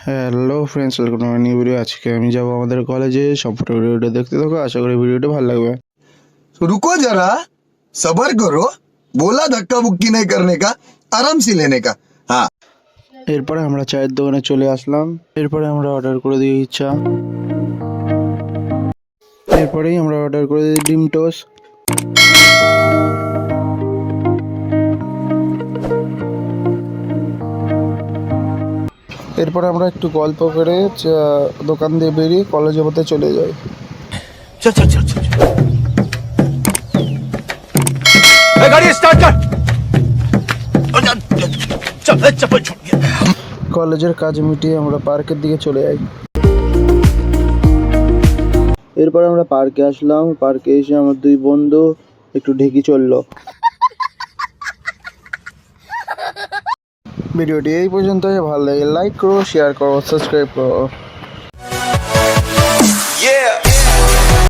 Hello friends, welcome to my new video. আজকে আমি যাবো আমাদের কলেজে। সম্পূর্ণ ভিডিওটা দেখতে থাকো, আশা করি ভিডিওটা ভালো লাগবে। रुको जरा, सबर करो। बोला धक्का बुक्की नहीं करने का, आराम से लेने का। हाँ। এরপরে আমরা চায়ের দোকানে চলে আসলাম। এরপরে আমরা অর্ডার করে দিই চা। এরপরেই আমরা অর্ডার করে দিই ডিম টোস্ট। এরপরে আমরা একটু গল্প করে দোকান দিয়ে বেরিয়ে কলেজের মধ্যে চলে যাই। चल चल चल चल गाड़ी स्टार्ट कर। चल चप्पल छूट गया। কলেজের কাজ মিটিয়ে আমরা পার্কের দিকে চলে যাই। এরপর আমরা পার্কে আসলাম। পার্কে এসে আমার দুই বন্ধু একটু ঢেকি চললো। ভিডিওটি এই পর্যন্তই। ভালো লাগে লাইক করো, শেয়ার করো, সাবস্ক্রাইব করো।